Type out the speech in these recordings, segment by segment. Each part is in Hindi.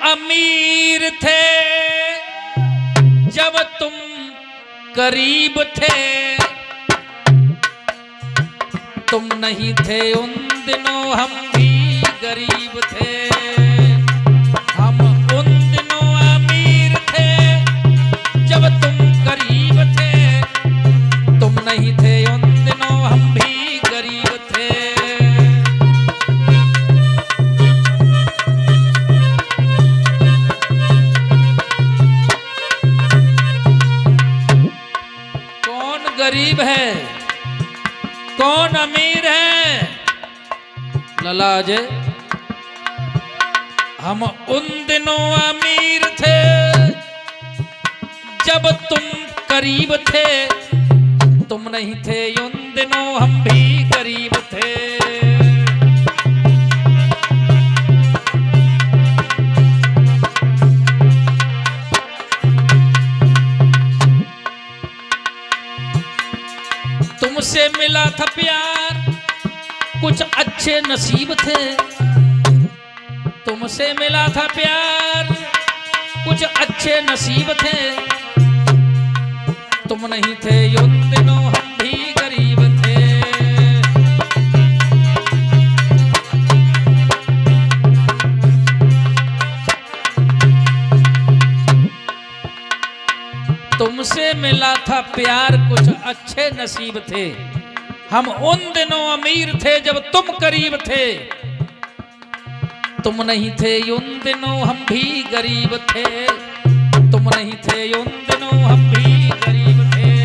अमीर थे जब तुम गरीब थे, तुम नहीं थे उन दिनों हम भी गरीब थे। हम उन दिनों अमीर थे जब तुम गरीब थे, तुम नहीं थे उन दिनों हम भी गरीब थे। कौन गरीब है, कौन अमीर है? ललाज, हम उन दिनों अमीर थे जब तुम गरीब थे, तुम नहीं थे उन दिनों हम भी गरीब थे। तुमसे मिला था प्यार कुछ अच्छे नसीब थे, तुमसे मिला था प्यार कुछ अच्छे नसीब थे, तुम नहीं थे उन दिनों हम भी गरीब थे। तुमसे मिला था प्यार कुछ अच्छे नसीब थे, हम उन दिनों अमीर थे जब तुम गरीब थे, तुम नहीं थे उन दिनों हम भी गरीब थे, तुम नहीं थे उन दिनों हम भी गरीब थे।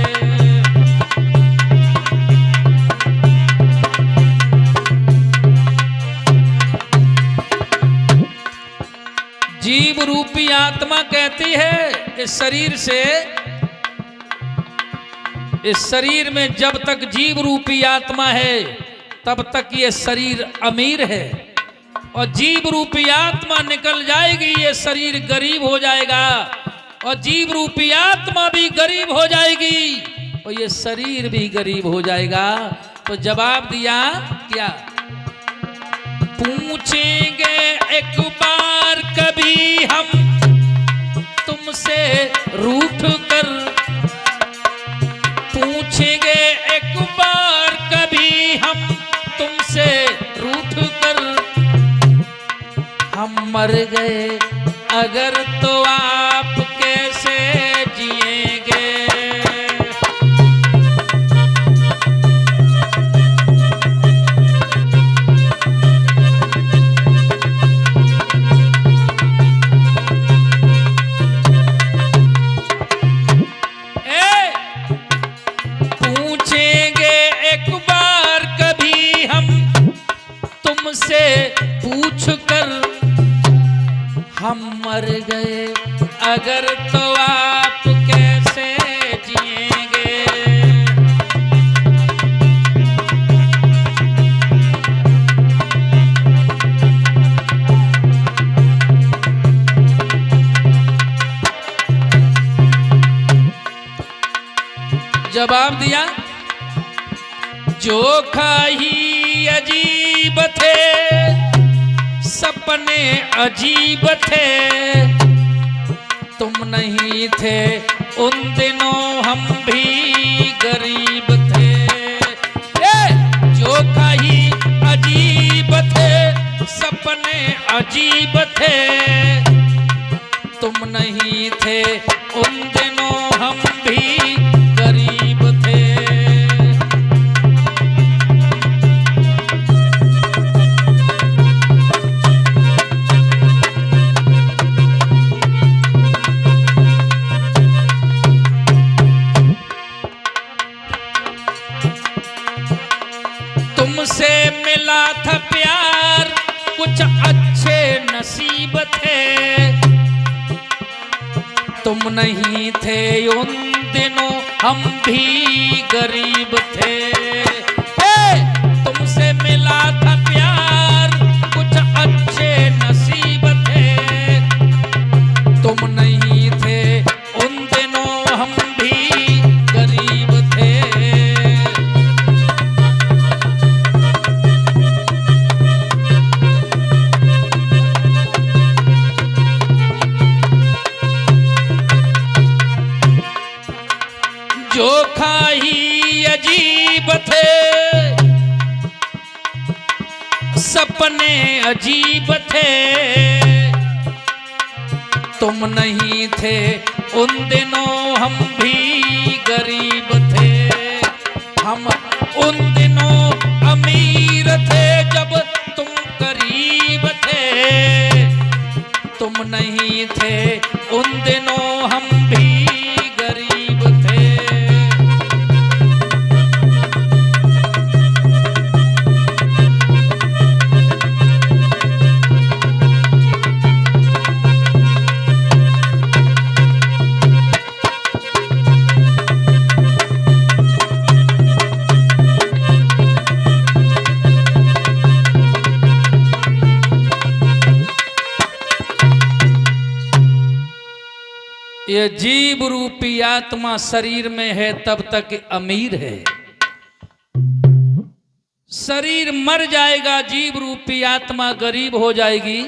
जीव रूपी आत्मा कहती है इस शरीर से, इस शरीर में जब तक जीव रूपी आत्मा है तब तक ये शरीर अमीर है, और जीव रूपी आत्मा निकल जाएगी ये शरीर गरीब हो जाएगा, और जीव रूपी आत्मा भी गरीब हो जाएगी और ये शरीर भी गरीब हो जाएगा। तो जवाब दिया क्या? पूछेंगे एक बार कभी हम तुमसे रूठ कर, पूछेंगे एक बार कभी हम तुमसे रूठ कर, हम मर गए अगर तो आप कैसे जिएंगे। पूछेंगे एक बार कभी हम तुमसे पूछ कर, हम मर गए अगर तो आप कैसे जिएंगे। जवाब दिया जोखा ही अजीब थे, सपने अजीब थे, तुम नहीं थे उन दिनों हम भी गरीब थे। जोखा ही अजीब थे, सपने अजीब थे, तुम नहीं थे उन दिनों हम भी गरीब थे। तुमसे मिला था प्यार कुछ अच्छे नसीब थे, तुम नहीं थे उन दिनों हम भी गरीब थे। तुमसे मिला था प्यार कुछ अच्छे नसीब थे, तुम नहीं थे उन दिनों हम भी गरीब थे। अपने अजीब थे, तुम नहीं थे उन दिनों हम भी गरीब थे। हम उन दिनों अमीर थे जब तुम गरीब थे, तुम नहीं थे उन दिनों हम भी गरीब थे। ये जीव रूपी आत्मा शरीर में है तब तक अमीर है। शरीर मर जाएगा, जीव रूपी आत्मा गरीब हो जाएगी।